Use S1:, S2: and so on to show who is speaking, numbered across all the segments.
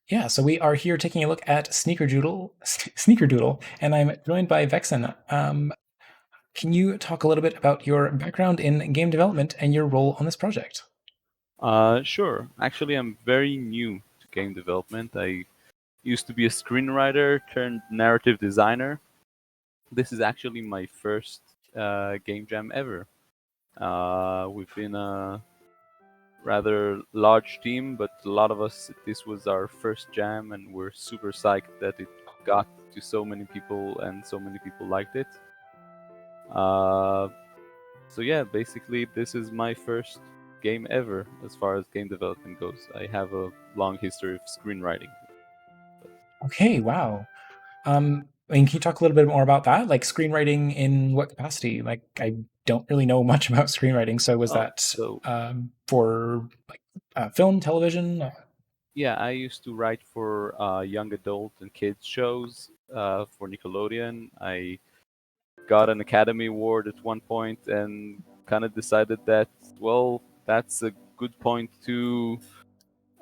S1: Yeah, so we are here taking a look at Sneakerdoodle, and I'm joined by VexenD. Can you talk a little bit about your background in game development and your role on this project?
S2: Sure. Actually, I'm very new to game development. I used to be a screenwriter turned narrative designer. This is actually my first game jam ever. We've been a rather large team, but a lot of us, this was our first jam, and we're super psyched that it got to so many people and so many people liked it. Uh, so yeah, basically, this is my first game ever as far as game development goes. I have a long history of screenwriting.
S1: Okay, wow. Can you talk a little bit more about that? Like screenwriting in what capacity? Like, I don't really know much about screenwriting. So was
S2: Oh,
S1: that
S2: so
S1: for like film, television?
S2: yeah, I used to write for young adult and kids shows for Nickelodeon. I got an Academy Award at one point and kind of decided that, well, that's a good point to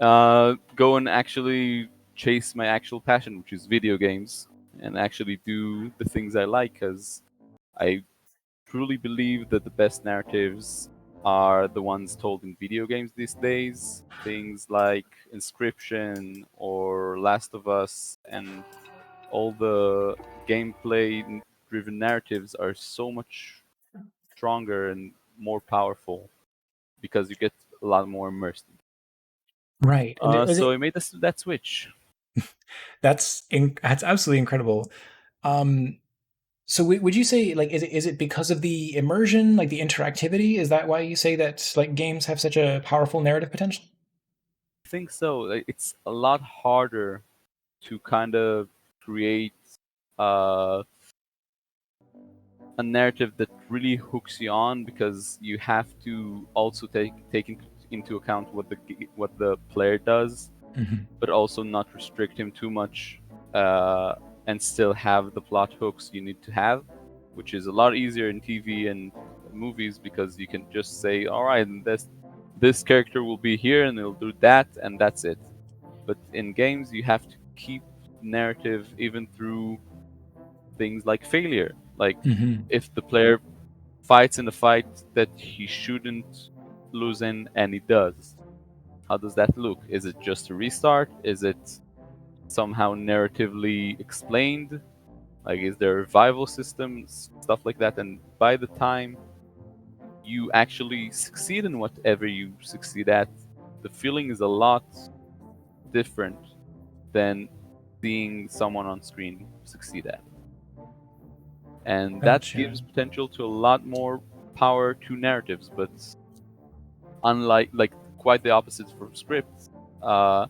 S2: go and actually chase my actual passion, which is video games, and actually do the things I like, because I truly believe that the best narratives are the ones told in video games these days. Things like Inscription or Last of Us and all the gameplay driven narratives are so much stronger and more powerful because you get a lot more immersed.
S1: Right. And is
S2: So
S1: it
S2: I made that switch.
S1: that's absolutely incredible. Um, So would you say like is it because of the immersion, like the interactivity? Is that why you say that like games have such a powerful narrative potential?
S2: I think so. It's a lot harder to kind of create uh, a narrative that really hooks you on, because you have to also into account what the player does,
S1: Mhm.
S2: but also not restrict him too much, uh, and still have the plot hooks you need to have, which is a lot easier in TV and movies, because you can just say, all right, this character will be here and he'll do that, and that's it. But in games, you have to keep narrative even through things like failure. Like,
S1: Mhm.
S2: if the player fights in a fight that he shouldn't lose in and he does, how does that look? Is it just a restart? Is it somehow narratively explained? Like, is there revival systems, stuff like that? And by the time you actually succeed in whatever you succeed at, the feeling is a lot different than seeing someone on screen succeed at. And that
S1: Gotcha.
S2: gives potential to a lot more power to narratives, but unlike, like, quite the opposite from scripts. Uh,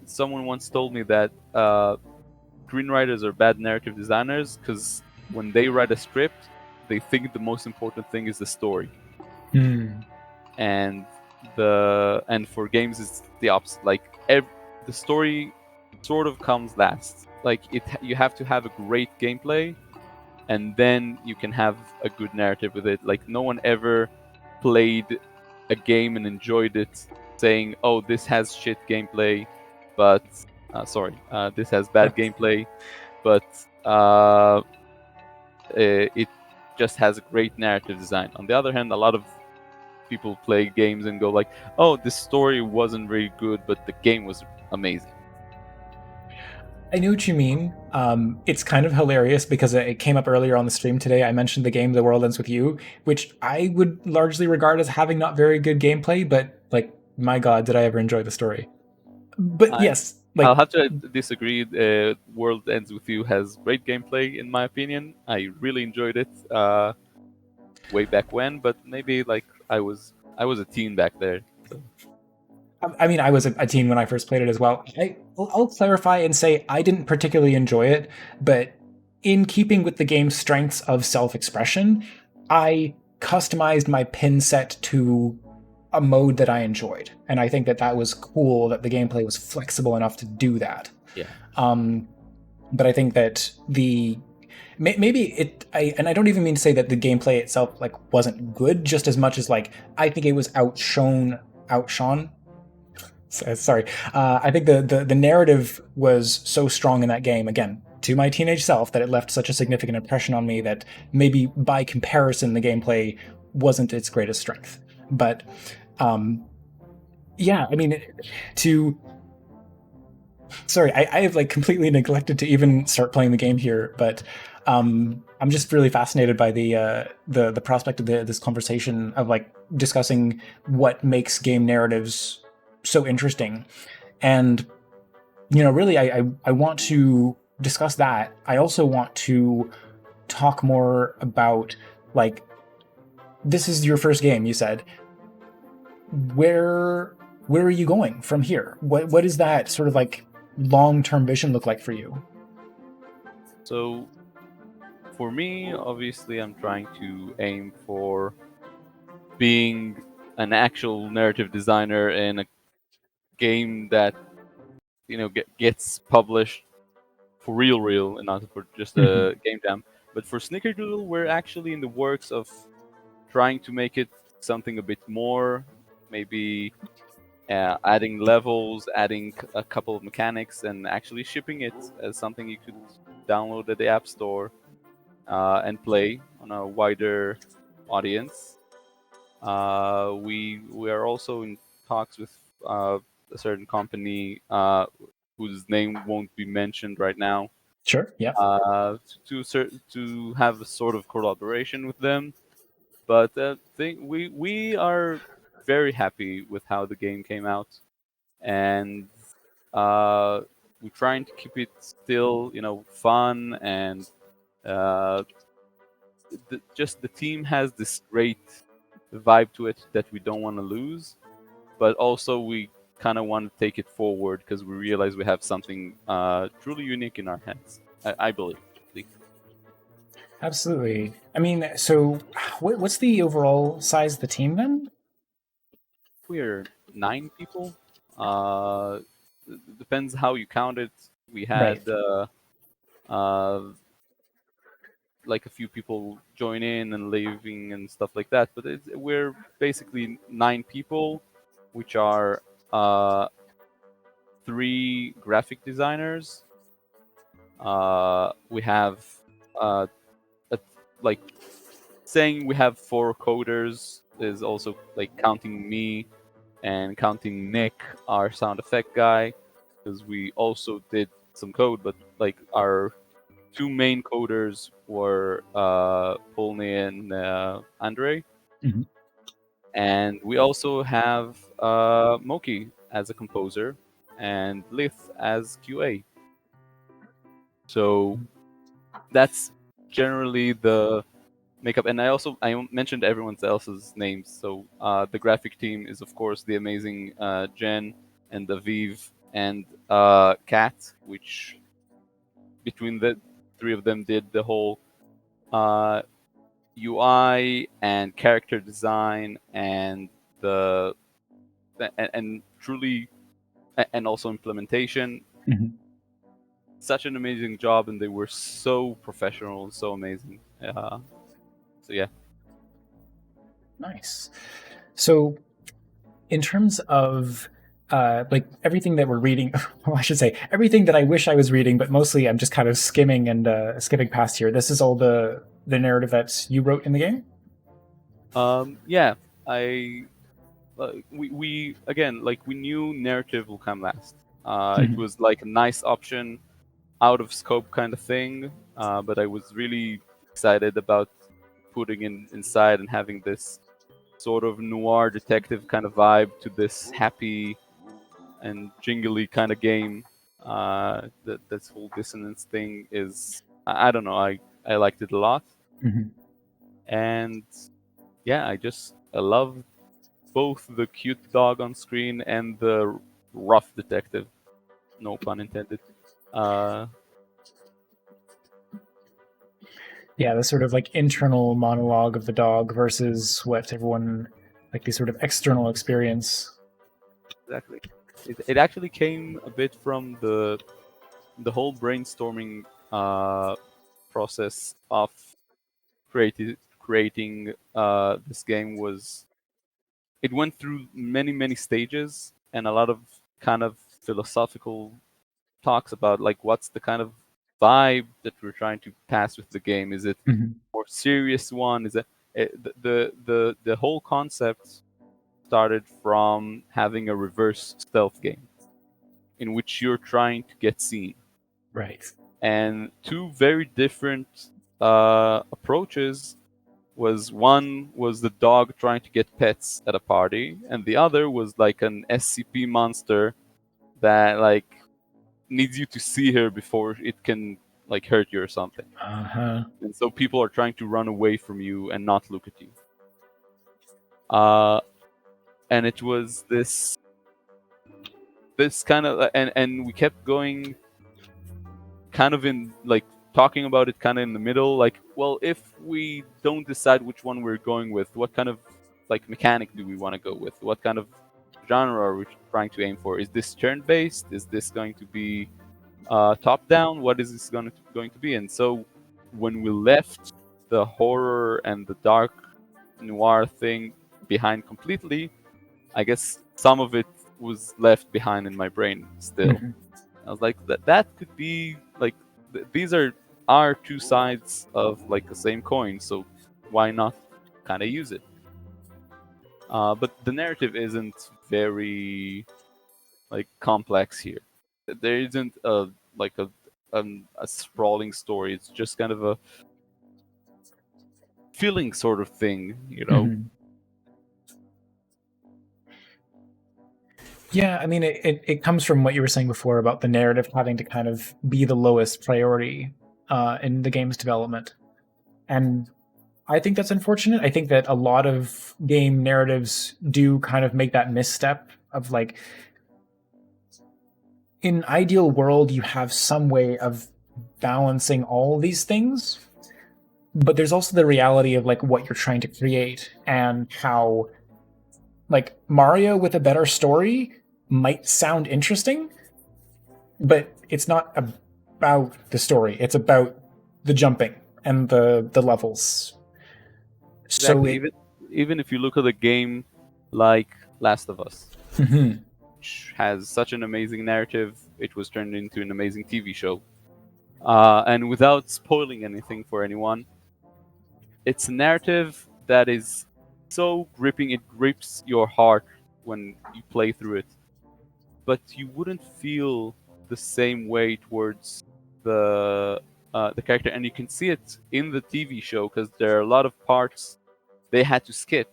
S2: Someone once told me that screenwriters are bad narrative designers because when they write a script, they think the most important thing is the story,
S1: Hmm.
S2: and for games it's the opposite. Like, the story sort of comes last. Like, you have to have a great gameplay, and then you can have a good narrative with it. Like, no one ever played a game and enjoyed it, saying, "Oh, this has shit gameplay," but this has bad gameplay, but it just has a great narrative design. On the other hand, a lot of people play games and go like, "Oh, this story wasn't very good, but the game was amazing."
S1: I know what you mean. It's kind of hilarious because it came up earlier on the stream today. I mentioned the game The World Ends With You, which I would largely regard as having not very good gameplay, but like, my God, did I ever enjoy the story. But
S2: I
S1: yes,
S2: I'll
S1: like
S2: have to disagree. World Ends With You has great gameplay, in my opinion. I really enjoyed it way back when, but maybe like I was a teen back there. So
S1: I mean, I was a teen when I first played it as well. I'll clarify and say I didn't particularly enjoy it, but in keeping with the game's strengths of self expression, I customized my pin set to a mode that I enjoyed. And I think that that was cool that the gameplay was flexible enough to do that.
S2: yeah,
S1: Um, but I think that maybe and I don't even mean to say that the gameplay itself like wasn't good just as much as like I think it was outshone Sorry. I think the narrative was so strong in that game, again, to my teenage self, that it left such a significant impression on me that maybe by comparison, the gameplay wasn't its greatest strength. But um, yeah, I mean, to sorry, I have like completely neglected to even start playing the game here, but I'm just really fascinated by the prospect of this conversation of like discussing what makes game narratives so interesting. And really, I want to discuss that. I also want to talk more about like this is your first game. You said where where are you going from here? What is that sort of like long term vision look like for you?
S2: So for me, obviously, I'm trying to aim for being an actual narrative designer in a game that gets published for real, and not for just
S1: Mhm.
S2: a game jam. But for Sneakerdoodle, we're actually in the works of trying to make it something a bit more, maybe adding levels, adding a couple of mechanics, and actually shipping it as something you could download at the App Store and play on a wider audience. We are also in talks with a certain company whose name won't be mentioned right now
S1: Sure. Yeah.
S2: to have a sort of collaboration with them. But we are very happy with how the game came out, and uh, we're trying to keep it still, fun, and uh, just the team has this great vibe to it that we don't want to lose, but also we kind of want to take it forward because we realize we have something truly unique in our hands. I believe.
S1: Absolutely. I mean, so what's the overall size of the team then?
S2: We're 9 people. Depends how you count it. We
S1: Right.
S2: had uh, like a few people join in and leaving and stuff like that, but we're basically 9 people, which are uh, 3 graphic designers. We have uh, a, like saying we have 4 coders is also like counting me and counting Nick, our sound effect guy, because we also did some code, but like our 2 main coders were Polny and Andre,
S1: Mhm.
S2: and we also have Moki as a composer and Lith as QA. So that's generally the makeup. And I mentioned everyone else's names. So the graphic team is of course the amazing Jen and Aviv and Kat, which between the 3 of them did the whole uh, UI and character design and the and truly and also implementation.
S1: Mhm.
S2: Such an amazing job, and they were so professional and so amazing. So yeah.
S1: Nice. So, in terms of like everything that we're reading, well, I should say everything that I wish I was reading, but mostly I'm just kind of skimming and skipping past here. This is all the narrative that you wrote in the game.
S2: Yeah, I we again like we knew narrative will come last. It
S1: Mhm.
S2: was like a nice option, out of scope kind of thing, but I was really excited about putting in inside and having this sort of noir detective kind of vibe to this happy and jingly kind of game. This whole dissonance thing is I don't know, I liked it a lot,
S1: Mhm.
S2: and yeah, I love both the cute dog on screen and the rough detective. No pun intended. Uh,
S1: Yeah, the sort of like internal monologue of the dog versus what everyone like the sort of external experience.
S2: exactly. It actually came a bit from the whole brainstorming process of creating this game was it went through many stages and a lot of kind of philosophical talks about like what's the kind of vibe that we're trying to pass with the game. Is it
S1: Mhm.
S2: more serious one? Is it the whole concept started from having a reverse stealth game in which you're trying to get seen,
S1: Right.
S2: and two very different approaches was one was the dog trying to get pets at a party, and the other was like an SCP monster that like needs you to see her before it can like hurt you or something.
S1: Uh-huh.
S2: And so people are trying to run away from you and not look at you. Uh, and it was this kind of and we kept going kind of in like talking about it kind of in the middle, like, well, if we don't decide which one we're going with, what kind of like mechanic do we want to go with, what kind of genre are we trying to aim for? Is this turn based, is this going to be top down, what is this going to be? And so when we left the horror and the dark noir thing behind completely, I guess some of it was left behind in my brain still.
S1: Mhm.
S2: I was like, that could be like these are our two sides of like the same coin, so why not kind of use it? But the narrative isn't very like complex here. There isn't a like a sprawling story. It's just kind of a feeling sort of thing, you know.
S1: Mhm. Yeah, I mean, it comes from what you were saying before about the narrative having to kind of be the lowest priority in the game's development. And I think that's unfortunate. I think that a lot of game narratives do kind of make that misstep of like, in an ideal world, you have some way of balancing all these things, but there's also the reality of like what you're trying to create and how like Mario with a better story might sound interesting, but it's not about the story. It's about the jumping and the levels. So
S2: Exactly.
S1: it
S2: Even if you look at a game like Last of Us,
S1: Mhm.
S2: which has such an amazing narrative, it was turned into an amazing TV show. And without spoiling anything for anyone, it's a narrative that is so gripping. It grips your heart when you play through it, but you wouldn't feel the same way towards the character, and you can see it in the TV show because there are a lot of parts they had to skip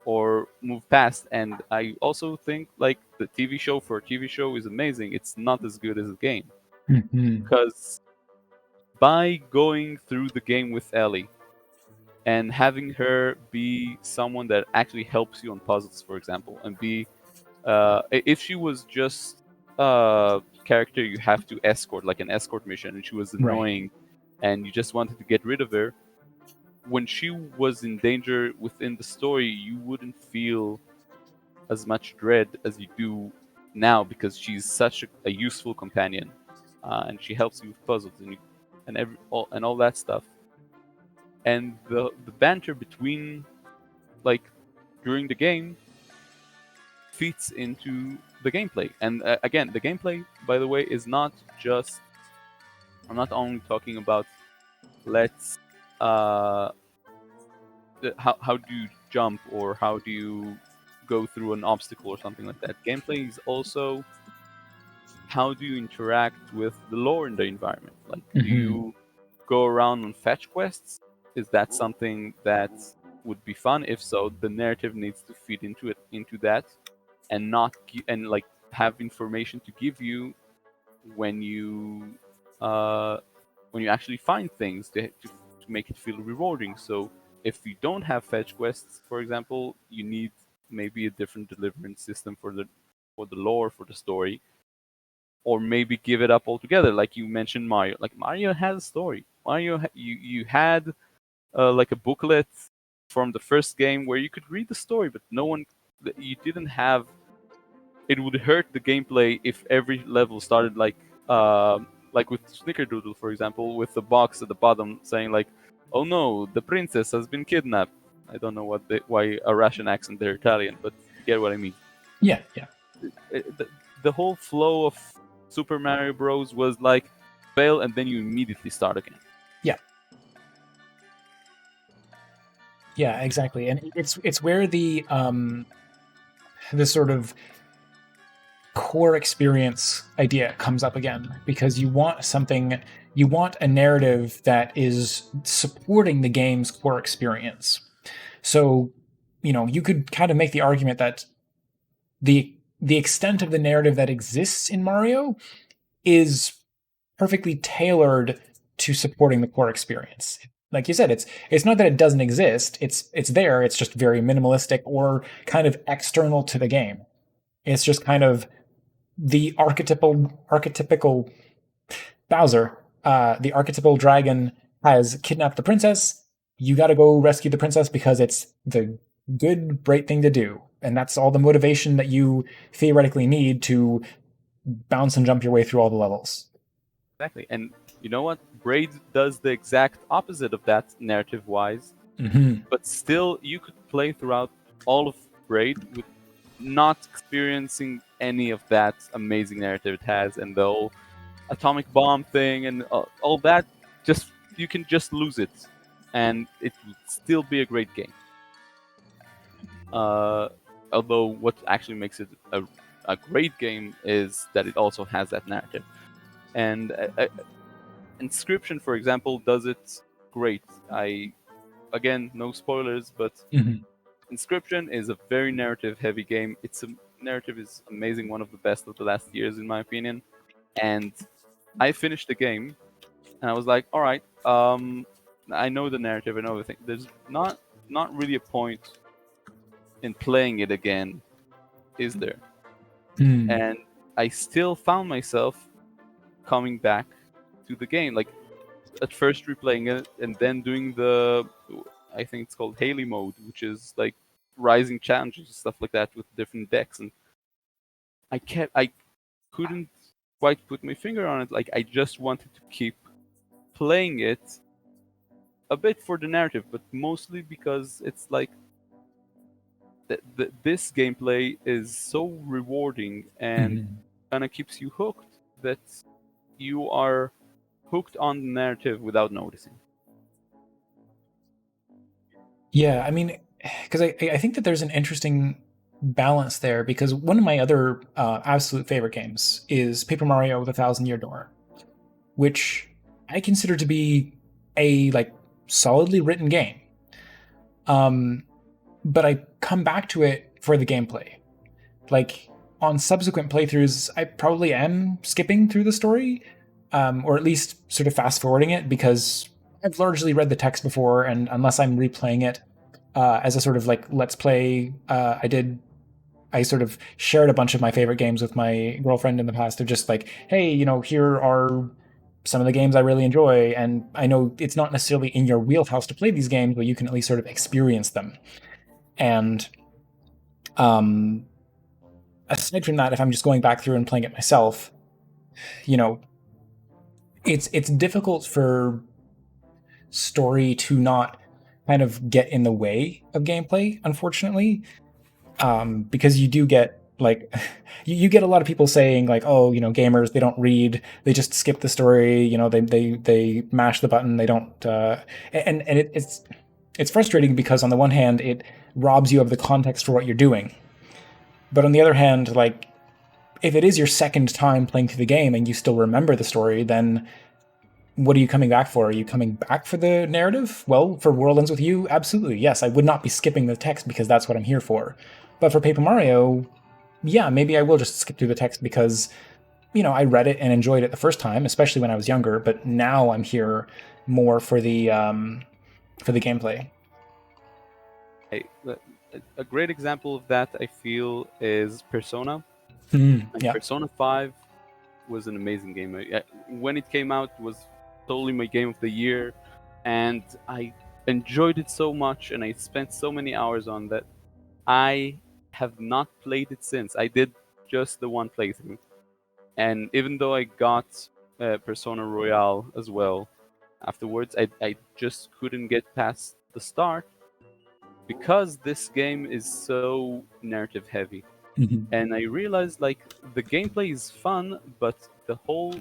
S2: or move past. And I also think like the TV show for a TV show is amazing. It's not as good as a game
S1: Mhm.
S2: because by going through the game with Ellie and having her be someone that actually helps you on puzzles, for example, and be if she was just a character you have to escort, like an escort mission, and she was
S1: Right.
S2: annoying, and you just wanted to get rid of her, when she was in danger within the story, you wouldn't feel as much dread as you do now because she's such a useful companion, and she helps you with puzzles and all that stuff. And the banter between like during the game fits into the gameplay. And again, the gameplay, by the way, is not just. I'm not only talking about let's how do you jump or how do you go through an obstacle or something like that. Gameplay is also how do you interact with the lore in the environment. Like, do
S1: Mhm.
S2: you go around on fetch quests? Is that something that would be fun? If so, the narrative needs to fit into that, and not and like have information to give you when you uh, when you actually find things to make it feel rewarding. So if you don't have fetch quests, for example, you need maybe a different deliverance system for the lore, for the story, or maybe give it up altogether. Like you mentioned, Mario. Like Mario has a story. You had like a booklet from the first game where you could read the story, but no one you didn't have. It would hurt the gameplay if every level started like with Sneakerdoodle, for example, with the box at the bottom saying like, "Oh no, the princess has been kidnapped." I don't know why a Russian accent they're Italian, but you get what I mean.
S1: Yeah, yeah.
S2: It- th- the whole flow of Super Mario Bros. Was like fail and then you immediately start again.
S1: Yeah. Yeah, exactly. And it's where the sort of core experience idea comes up again, because you want a narrative that is supporting the game's core experience. So, you could kind of make the argument that the extent of the narrative that exists in Mario is perfectly tailored to supporting the core experience. Like you said, it's not that it doesn't exist. It's there. It's just very minimalistic or kind of external to the game. It's just kind of the archetypical Bowser. The archetypal dragon has kidnapped the princess. You got to go rescue the princess because it's the good, great thing to do, and that's all the motivation that you theoretically need to bounce and jump your way through all the levels.
S2: Exactly. And you know what? Braid does the exact opposite of that narrative-wise.
S1: Mm-hmm.
S2: But still, you could play throughout all of Braid with not experiencing any of that amazing narrative it has, and the whole atomic bomb thing and all that. Just you can just lose it, and it would still be a great game. Although what actually makes it a great game is that it also has that narrative. And Inscription, for example, does it great. Again, no spoilers, but
S1: Mm-hmm.
S2: Inscription is a very narrative-heavy game. Narrative is amazing, one of the best of the last years, in my opinion. And I finished the game, and I was like, all right, I know the narrative and everything. There's not really a point in playing it again, is there?
S1: Mm.
S2: And I still found myself coming back to the game, like at first replaying it and then doing I think it's called Haley mode, which is like rising challenges and stuff like that with different decks. And I couldn't quite put my finger on it. Like I just wanted to keep playing it a bit for the narrative, but mostly because it's like this gameplay is so rewarding and
S1: Mm-hmm.
S2: kind of keeps you hooked that you are hooked on the narrative without noticing.
S1: Yeah, I mean, because I think that there's an interesting balance there, because one of my other absolute favorite games is Paper Mario: The Thousand Year Door, which I consider to be a like solidly written game. But I come back to it for the gameplay. Like on subsequent playthroughs, I probably am skipping through the story, or at least sort of fast forwarding it, because I've largely read the text before, and unless I'm replaying it as a sort of like let's play, I sort of shared a bunch of my favorite games with my girlfriend in the past. Of just like, hey, here are some of the games I really enjoy, and I know it's not necessarily in your wheelhouse to play these games, but you can at least sort of experience them. And um, aside from that, if I'm just going back through and playing it myself, you know, it's difficult for story to not kind of get in the way of gameplay, unfortunately, because you do get like you get a lot of people saying like, oh, gamers, they don't read, they just skip the story, they mash the button, they don't, and it's frustrating, because on the one hand it robs you of the context for what you're doing, but on the other hand, like, if it is your second time playing through the game and you still remember the story, then what are you coming back for? Are you coming back for the narrative? Well, for World Ends With You, absolutely, yes. I would not be skipping the text because that's what I'm here for. But for Paper Mario, yeah, maybe I will just skip through the text because, I read it and enjoyed it the first time, especially when I was younger. But now I'm here more for the gameplay.
S2: A great example of that, I feel, is Persona. Like
S1: Yeah.
S2: Persona 5 was an amazing game. When it came out, it was totally my game of the year, and I enjoyed it so much, and I spent so many hours on that. I have not played it since. I did just the one playthrough, and even though I got Persona Royale as well afterwards, I just couldn't get past the start because this game is so narrative heavy.
S1: Mhm.
S2: And I realized like the gameplay is fun, but the whole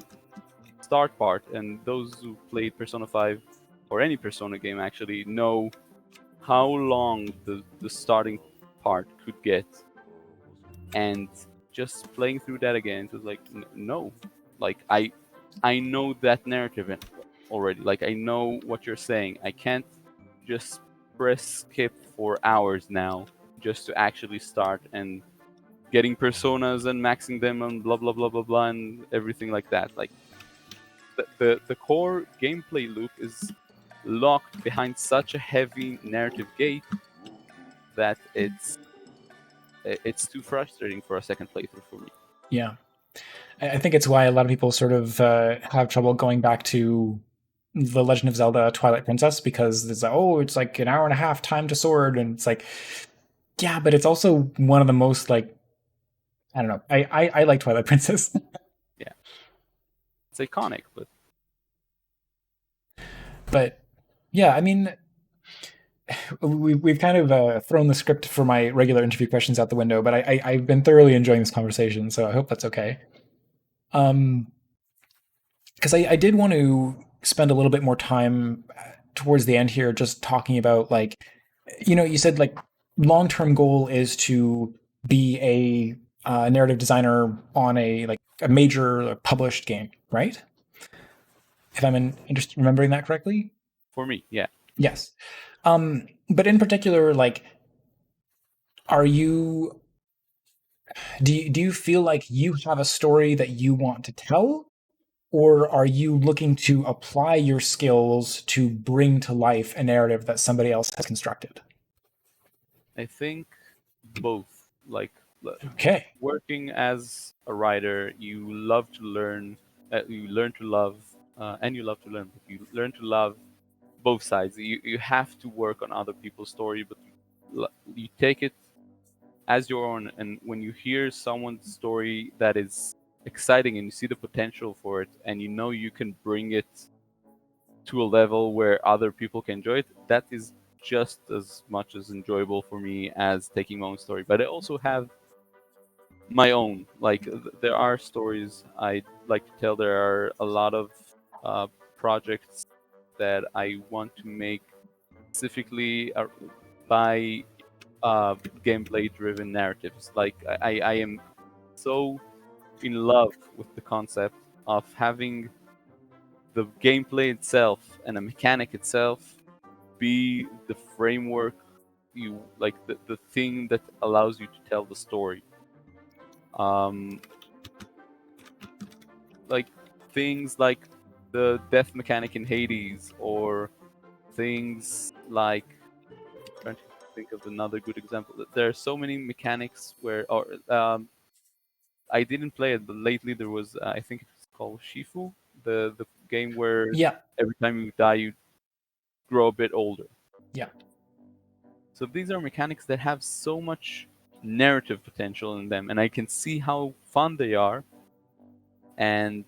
S2: start part, and those who played Persona 5 or any Persona game actually know how long the starting part could get. And just playing through that again, it was like, no, like I know that narrative already. Like I know what you're saying. I can't just press skip for hours now just to actually start and getting personas and maxing them and blah blah blah blah blah and everything like that. Like the core gameplay loop is locked behind such a heavy narrative gate that it's too frustrating for a second playthrough for me.
S1: Yeah. I think it's why a lot of people sort of have trouble going back to The Legend of Zelda Twilight Princess, because it's like, oh, it's like an hour and a half time to sword. And it's like, yeah, but it's also one of the most like, I don't know. I like Twilight Princess.
S2: Yeah, it's iconic, but
S1: But yeah, I mean, we've kind of thrown the script for my regular interview questions out the window, but I've been thoroughly enjoying this conversation, so I hope that's okay. Um, because I did want to spend a little bit more time towards the end here just talking about like, you said like long-term goal is to be a narrative designer on a like a major published game, right? If I'm remembering that correctly.
S2: for me, yeah.
S1: Yes. But in particular, like, are you do you feel like you have a story that you want to tell, or are you looking to apply your skills to bring to life a narrative that somebody else has constructed?
S2: I think both. Like
S1: Okay.
S2: working as a writer, you love to learn, you learn to love, and you love to learn. But you learn to love both sides. You have to work on other people's story, but you take it as your own. And when you hear someone's story that is exciting and you see the potential for it, and you know you can bring it to a level where other people can enjoy it, that is just as much as enjoyable for me as taking my own story. But I also have my own. Like there are stories I like to tell. There are a lot of uh, projects that I want to make specifically by gameplay-driven narratives. Like I am so in love with the concept of having the gameplay itself and the mechanic itself be the framework you like the thing that allows you to tell the story. Um, like things like the death mechanic in Hades, or things like trying to think of another good example. There are so many mechanics where, or I didn't play it, but lately there was I think it's called Shifu, the game where
S1: Yeah.
S2: every time you die you grow a bit older.
S1: Yeah.
S2: So these are mechanics that have so much narrative potential in them, and I can see how fun they are, and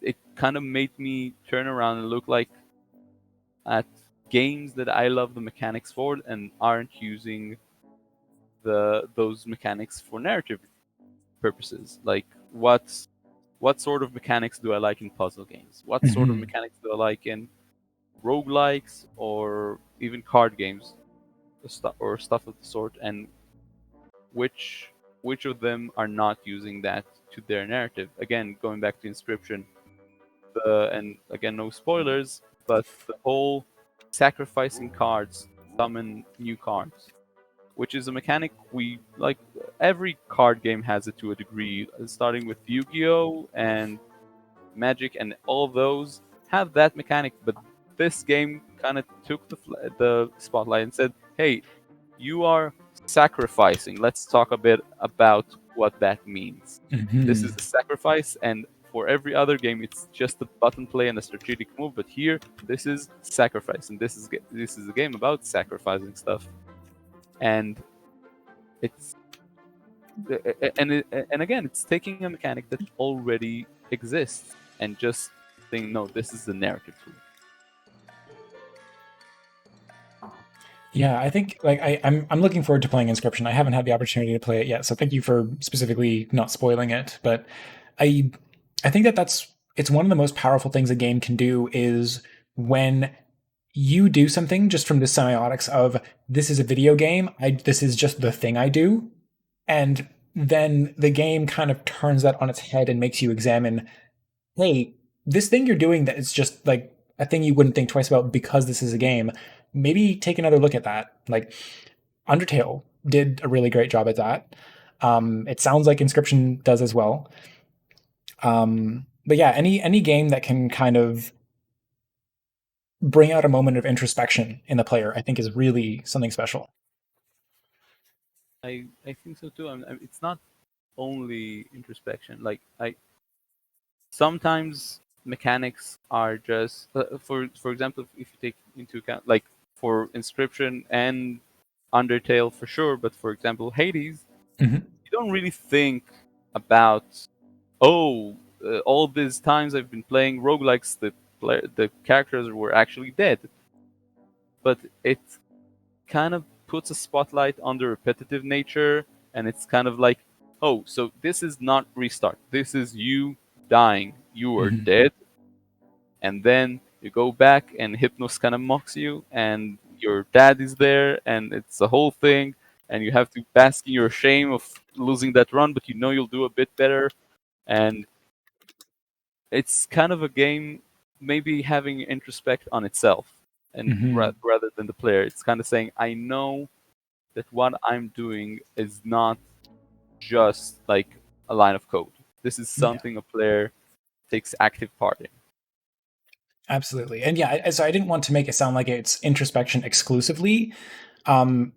S2: it kind of made me turn around and look like at games that I love the mechanics for and aren't using those mechanics for narrative purposes. Like what sort of mechanics do I like in puzzle games? What sort of
S1: Hmm.
S2: mechanics do I like in roguelikes or even card games or stuff of the sort? And which which of them are not using that to their narrative? Again, going back to Inscription, and again, no spoilers, but the whole sacrificing cards, summon new cards, which is a mechanic we like. Every card game has it to a degree, starting with Yu-Gi-Oh and Magic, and all of those have that mechanic. But this game kind of took the spotlight and said, "Hey, you are sacrificing. Let's talk a bit about what that means. This is
S1: Hmm.
S2: a sacrifice, and for every other game, it's just a button play and a strategic move. But here, this is sacrifice, and this is a game about sacrificing stuff. And it's and again, it's taking a mechanic that already exists and just saying, no, this is the narrative tool.
S1: Yeah, I think like I'm looking forward to playing Inscription. I haven't had the opportunity to play it yet, so thank you for specifically not spoiling it. But I I think that it's one of the most powerful things a game can do is when you do something just from the semiotics of this is a video game, this is just the thing I do, and then the game kind of turns that on its head and makes you examine, hey, this thing you're doing that is just like a thing you wouldn't think twice about because this is a game. Maybe take another look at that. Like Undertale did a really great job at that. It sounds like Inscription does as well. But yeah, any game that can kind of bring out a moment of introspection in the player, I think, is really something special.
S2: I think so too. It's not only introspection. Like I sometimes mechanics are just for example, if you take into account like for Inscription and Undertale for sure, but for example Hades,
S1: Mm-hmm.
S2: you don't really think about, oh, all these times I've been playing roguelikes, the characters were actually dead. But it kind of puts a spotlight on the repetitive nature, and it's kind of like, oh, so this is not restart. This is you dying. You are
S1: Mm-hmm.
S2: dead, and then you go back, and Hypnos kind of mocks you, and your dad is there, and it's a whole thing, and you have to bask in your shame of losing that run, but you know you'll do a bit better, and it's kind of a game maybe having introspect on itself, and
S1: Mm-hmm.
S2: rather than the player, it's kind of saying, I know that what I'm doing is not just like a line of code. This is
S1: Yeah.
S2: something a player takes active part in.
S1: Absolutely. And yeah, so I didn't want to make it sound like it's introspection exclusively.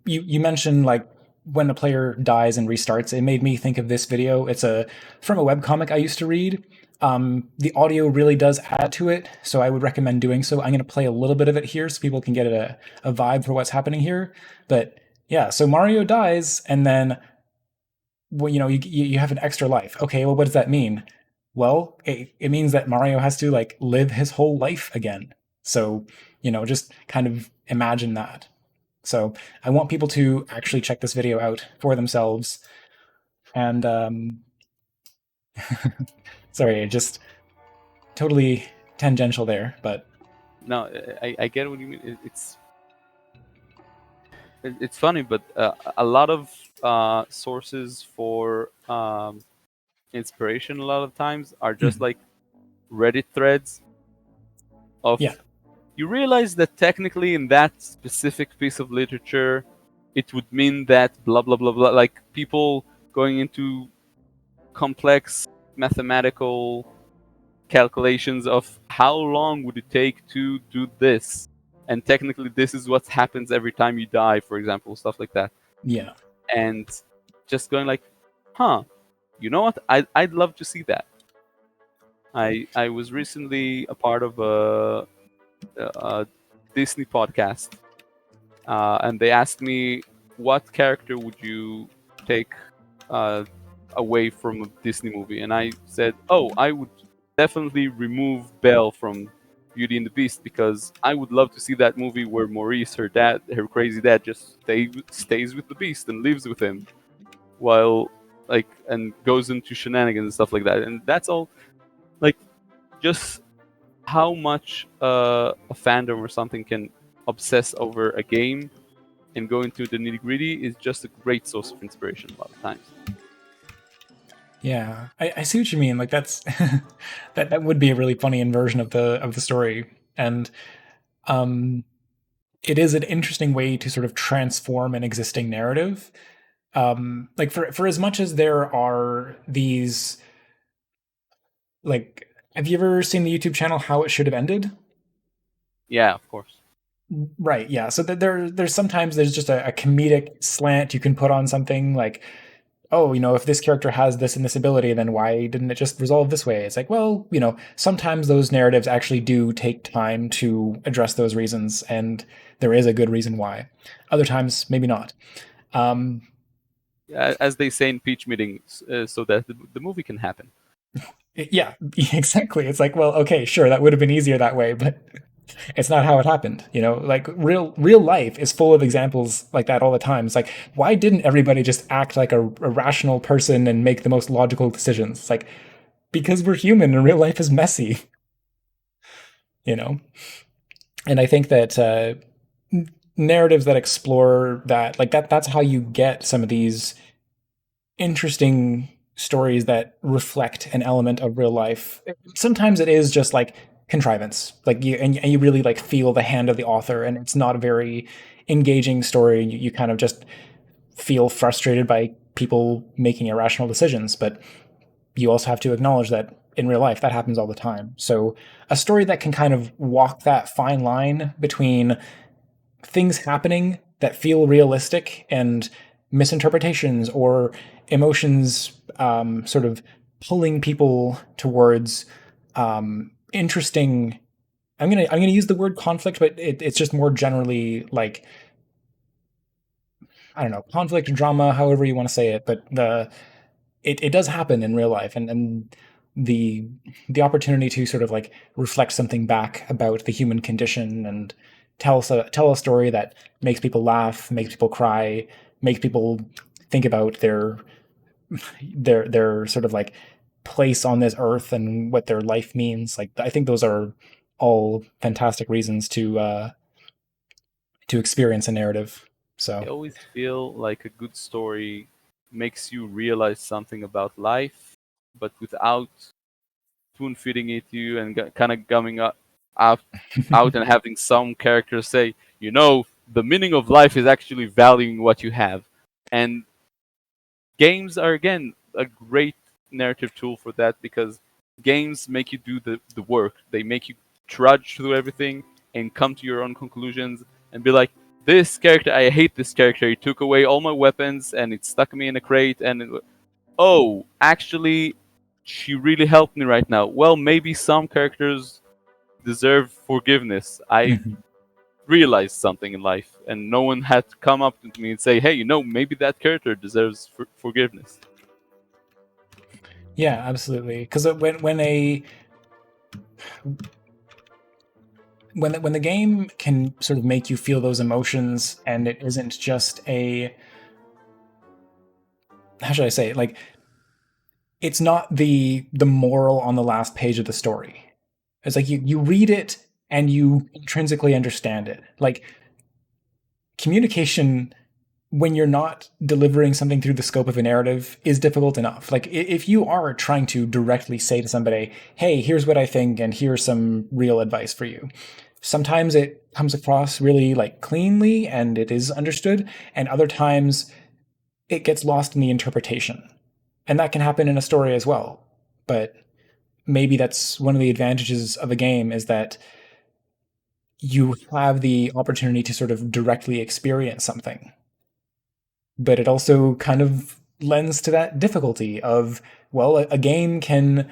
S1: You mentioned like when a player dies and restarts, it made me think of this video. It's a from a webcomic I used to read. The audio really does add to it, so I would recommend doing so. I'm going to play a little bit of it here so people can get a vibe for what's happening here. But yeah, so Mario dies, and then well, you have an extra life. Okay, well, what does that mean? Well, it means that Mario has to like live his whole life again. So, just kind of imagine that. So, I want people to actually check this video out for themselves. And sorry, just totally tangential there, but
S2: Now, I get what you mean. It's funny, but a lot of sources for inspiration a lot of times are just
S1: mhm.
S2: like Reddit threads of,
S1: Yeah,
S2: you realize that technically in that specific piece of literature it would mean that blah blah blah blah, like people going into complex mathematical calculations of how long would it take to do this, and technically this is what happens every time you die, for example, stuff like that.
S1: yeah.
S2: And just going like, huh, you know what, I'd love to see that. I was recently a part of a Disney podcast, and they asked me, what character would you take uh, away from a Disney movie? And I said, oh, I would definitely remove Belle from Beauty and the Beast, because I would love to see that movie where Maurice, her dad, her crazy dad, just stays with the Beast and lives with him while like and goes into shenanigans and stuff like that. And that's all. Like, just how much a fandom or something can obsess over a game and go into the nitty gritty is just a great source of inspiration a lot of times.
S1: Yeah, I see what you mean. Like that's that would be a really funny inversion of the story, and um, it is an interesting way to sort of transform an existing narrative. Like for as much as there are these, like, have you ever seen the YouTube channel How It Should Have Ended?
S2: Yeah, of course.
S1: Right, yeah. So there's sometimes there's just a comedic slant you can put on something like, oh, if this character has this and this ability, then why didn't it just resolve this way? It's like, well, sometimes those narratives actually do take time to address those reasons, and there is a good reason why. Other times, maybe not. Um,
S2: As they say in pitch meetings, so that the movie can happen.
S1: yeah, exactly. It's like, well, okay, sure, that would have been easier that way, but It's not how it happened. Like real life is full of examples like that all the time. It's like, why didn't everybody just act like a rational person and make the most logical decisions? It's like, because we're human and real life is messy, you know? And I think that narratives that explore that, like that's how you get some of these interesting stories that reflect an element of real life. Sometimes it is just like contrivance, like and you really like feel the hand of the author, and it's not a very engaging story. You kind of just feel frustrated by people making irrational decisions, but you also have to acknowledge that in real life that happens all the time. So a story that can kind of walk that fine line between things happening that feel realistic and misinterpretations or emotions sort of pulling people towards interesting. I'm gonna use the word conflict, but it's just more generally like, I don't know, conflict, drama, however you want to say it. But it does happen in real life, and the the opportunity to sort of like reflect something back about the human condition and tell a story that makes people laugh, makes people cry, makes people think about their sort of like place on this earth and what their life means. Like, I think those are all fantastic reasons to experience a narrative.
S2: I
S1: So
S2: always feel like a good story makes you realize something about life, but without spoon feeding it to you and kind of coming out, out and having some characters say, the meaning of life is actually valuing what you have. And games are, again, a great narrative tool for that because games make you do the work. They make you trudge through everything and come to your own conclusions and be like, this character, I hate this character. He took away all my weapons and it stuck me in a crate. Oh, actually, she really helped me right now. Well, maybe some characters deserve forgiveness. I
S1: mhm.
S2: realized something in life, and no one had to come up to me and say, hey, maybe that character deserves forgiveness.
S1: Yeah, absolutely. Because when the game can sort of make you feel those emotions, and it isn't just a, how should I say it? Like, it's not the moral on the last page of the story. It's like you read it and you intrinsically understand it. Like, communication, when you're not delivering something through the scope of a narrative, is difficult enough. Like, if you are trying to directly say to somebody, hey, here's what I think and here's some real advice for you, sometimes it comes across really like cleanly and it is understood, and other times it gets lost in the interpretation. And that can happen in a story as well. But maybe that's one of the advantages of a game, is that you have the opportunity to sort of directly experience something. But it also kind of lends to that difficulty of, well, a game can,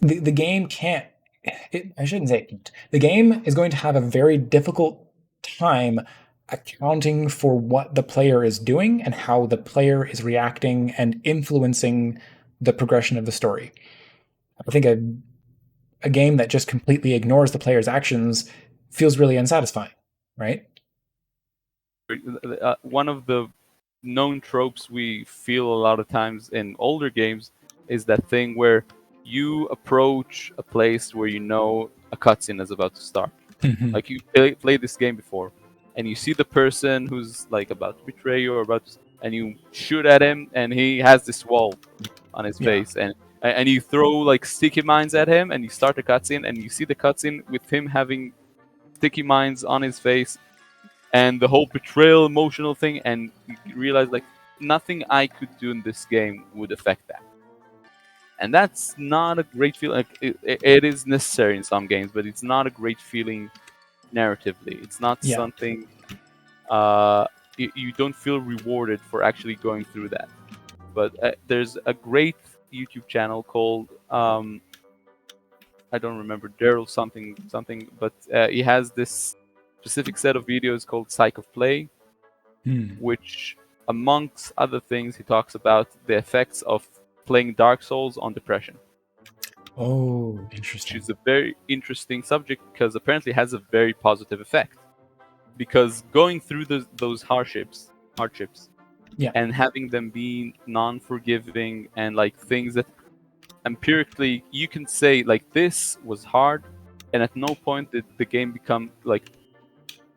S1: the game can't, I shouldn't say it. The game is going to have a very difficult time accounting for what the player is doing and how the player is reacting and influencing the progression of the story. I think a game that just completely ignores the player's actions feels really unsatisfying, right?
S2: One of the known tropes we feel a lot of times in older games is that thing where you approach a place where a cutscene is about to start.
S1: Mhm.
S2: Like you played this game before, and you see the person who's like about to betray you or and you shoot at him, and he has this wall on his
S1: Yeah.
S2: face, and you throw like sticky mines at him, and you start a cutscene, and you see the cutscene with him having sticky mines on his face, and the whole betrayal emotional thing, and you realize like nothing I could do in this game would affect that. And that's not a great feeling. Like, it is necessary in some games, but it's not a great feeling narratively. It's not
S1: Yeah.
S2: something you don't feel rewarded for actually going through that. But there's a great YouTube channel called I don't remember, Daryl something, but he has this specific set of videos called Psych of Play,
S1: Hmm.
S2: which, amongst other things, he talks about the effects of playing Dark Souls on depression.
S1: Oh,
S2: which
S1: interesting.
S2: is a very interesting subject because apparently it has a very positive effect. Because going through those hardships,
S1: Yeah.
S2: and having them be non-forgiving and like things that empirically you can say like this was hard, and at no point did the game become like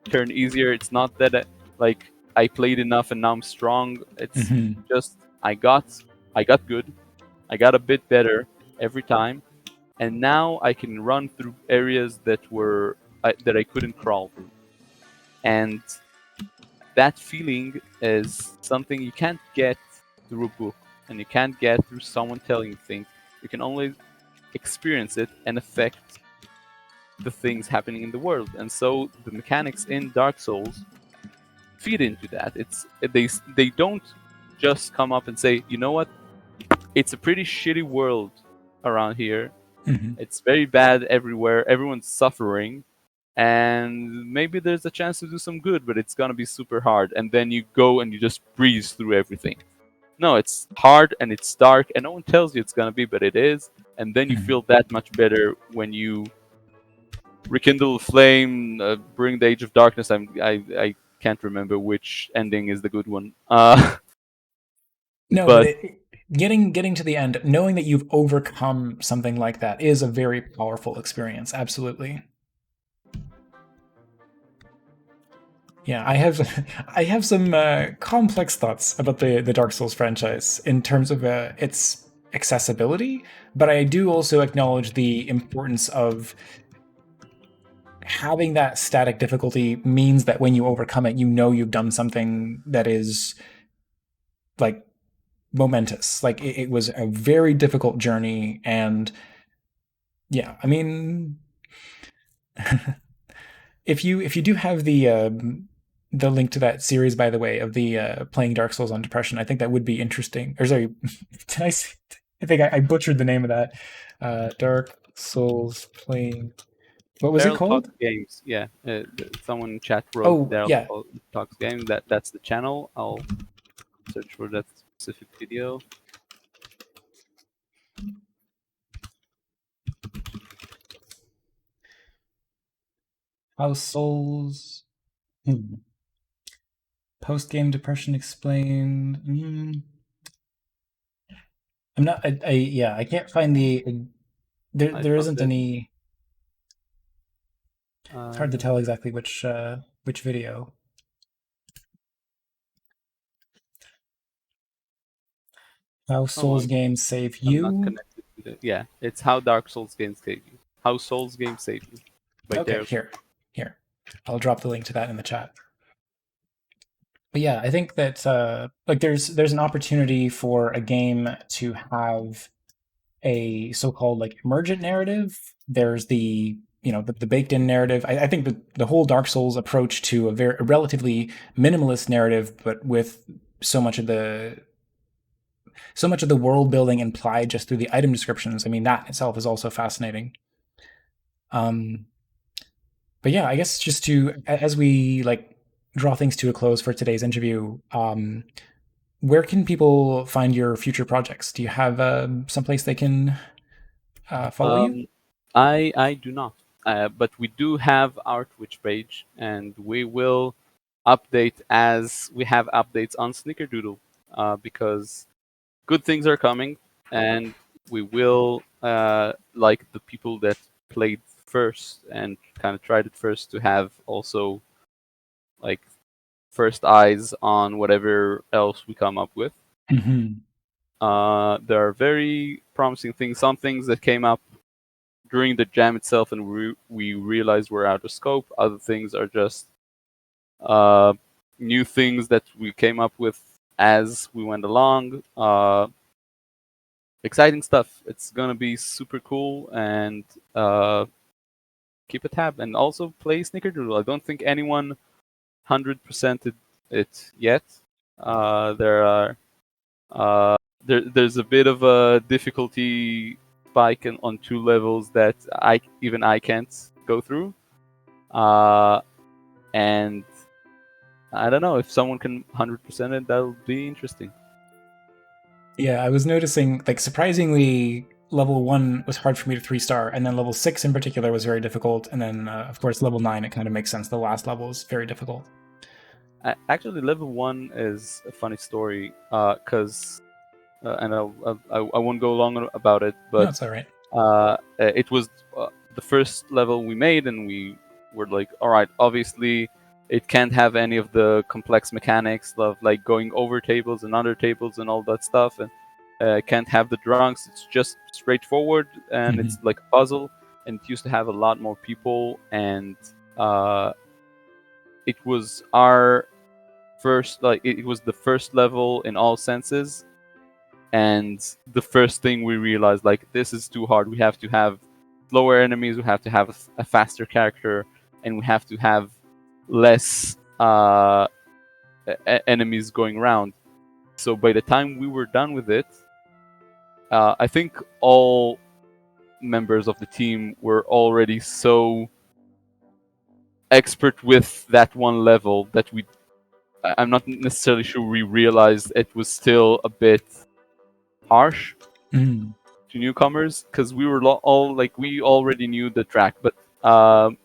S2: turn easier. It's not that like I played enough and now I'm strong. It's
S1: Hmm.
S2: just I got good. I got a bit better every time, and now I can run through areas that I couldn't crawl through. And that feeling is something you can't get through a book, and you can't get through someone telling you things. You can only experience it and affect the things happening in the world. And so the mechanics in Dark Souls feed into that. They don't just come up and say, you know what, it's a pretty shitty world around here.
S1: Hmm.
S2: It's very bad everywhere. Everyone's suffering, and maybe there's a chance to do some good, but it's gonna be super hard. And then you go and you just breeze through everything. No, it's hard and it's dark, and no one tells you it's gonna be, but it is. And then you
S1: Hmm.
S2: feel that much better when you rekindle flame, bring the age of darkness. I can't remember which ending is the good one.
S1: No, but
S2: But
S1: getting to the end, knowing that you've overcome something like that is a very powerful experience. Absolutely. Yeah, I have I have some complex thoughts about the Dark Souls franchise in terms of its accessibility, but I do also acknowledge the importance of having that static difficulty means that when you overcome it, you know you've done something that is like momentous. Like it was a very difficult journey, and yeah, I mean, if you do have the link to that series, by the way, of the playing Dark Souls on depression, I think that would be interesting. Or sorry, did I say, I think I butchered the name of that. Dark Souls playing. What was it
S2: Daryl
S1: called?
S2: Talks Games, yeah. Someone in chat wrote
S1: Oh
S2: Daryl
S1: yeah,
S2: Talks Games. That's the channel. I'll search for that specific video.
S1: House Souls. Post game depression explained. I'm not. Yeah, I can't find the. There
S2: I
S1: there
S2: found
S1: isn't
S2: it.
S1: any. It's hard to
S2: Uh,
S1: tell exactly which video. How
S2: oh,
S1: Souls games save
S2: I'm not
S1: you.
S2: connected to it. Yeah, it's How Dark Souls Games Save You. How Souls Games Save You by
S1: Okay,
S2: Daryl.
S1: here. I'll drop the link to that in the chat. But yeah, I think that like there's an opportunity for a game to have a so-called like emergent narrative. There's the the baked-in narrative. I think the whole Dark Souls approach to a relatively minimalist narrative, but with so much of the world building implied just through the item descriptions. I mean, that itself is also fascinating. Um, but yeah, I guess just to as we like draw things to a close for today's interview, where can people find your future projects? Do you have someplace they can follow you?
S2: Um, I do not, but we do have our Twitch page, and we will update as we have updates on Sneakerdoodle, because good things are coming, and we will like the people that played first and kind of tried it first to have also like first eyes on whatever else we come up with.
S1: Mm-hmm.
S2: There are very promising things. Some things that came up during the jam itself, and we realized were out of scope. Other things are just uh, new things that we came up with as we went along. Exciting stuff. It's gonna be super cool, and keep a tab, and also play Snickerdoodle. I don't think anyone 100%ed it yet. There are there's a bit of a difficulty spike on two levels that I can't go through. And I don't know if someone can 100% it. That'll be interesting.
S1: Yeah, I was noticing like surprisingly level 1 was hard for me to 3-star, and then level 6 in particular was very difficult, and then of course level 9, it kind of makes sense. The last level is very difficult.
S2: Actually, level 1 is a funny story, because and I won't go long about it,
S1: No,
S2: but
S1: it's all right.
S2: it was the first level we made, and we were like, all right, obviously it can't have any of the complex mechanics of like going over tables and under tables and all that stuff, and can't have the drunks. It's just straightforward, and
S1: Mhm.
S2: it's like a puzzle. And it used to have a lot more people, and it was our first, like it was the first level in all senses. And the first thing we realized, like, this is too hard. We have to have slower enemies, we have to have a faster character, and we have to have less enemies going around. So by the time we were done with it, I think all members of the team were already so expert with that one level that I'm not necessarily sure we realized it was still a bit harsh
S1: Mm.
S2: to newcomers, because we were all like, we already knew the track, but um,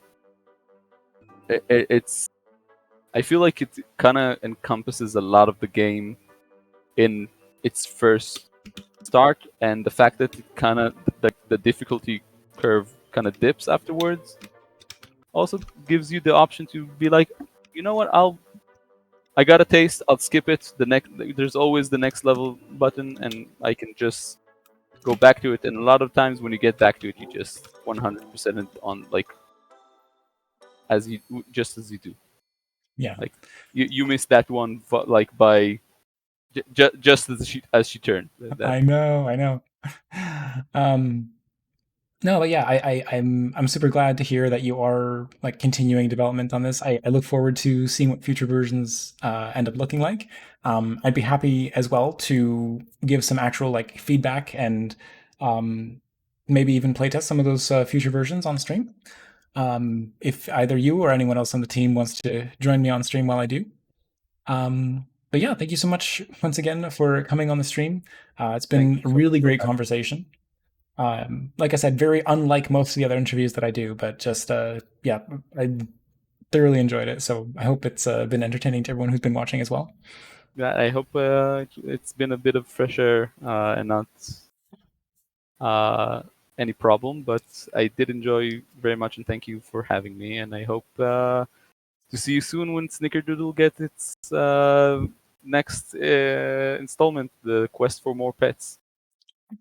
S2: it's I feel like it kind of encompasses a lot of the game in its first start, and the fact that it kind of the difficulty curve kind of dips afterwards also gives you the option to be like, you know what, I got a taste, I'll skip it. There's always the next level button, and I can just go back to it. And a lot of times when you get back to it, you just 100% it on, like, as you just as you do.
S1: Yeah.
S2: Like you missed that one like by just as she turned. That
S1: I know. um, no, but yeah, I'm super glad to hear that you are like continuing development on this. I look forward to seeing what future versions end up looking like. I'd be happy as well to give some actual like feedback and um, maybe even playtest some of those future versions on stream. If either you or anyone else on the team wants to join me on stream while I do. But yeah, thank you so much once again for coming on the stream. It's
S2: Thank
S1: been
S2: you
S1: a
S2: so much
S1: really
S2: for
S1: great
S2: having
S1: conversation. Like I said, very unlike most of the other interviews that I do, but just yeah, I thoroughly enjoyed it. So I hope it's been entertaining to everyone who's been watching as well.
S2: me. Yeah, I hope it's been a bit of fresh air, and not uh, any problem. But I did enjoy very much, and thank you for having me. And I hope to see you soon when Snickerdoodle gets its next installment, the quest for more pets.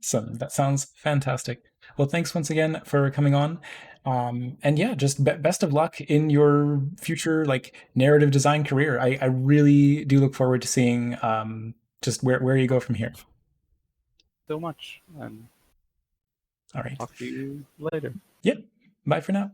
S1: So that sounds fantastic. Well, thanks once again for coming on. And yeah, just best of luck in your future like narrative design career. I really do look forward to seeing just where you go from here.
S2: So much, and
S1: All right.
S2: talk to you later.
S1: Yep. Bye for now.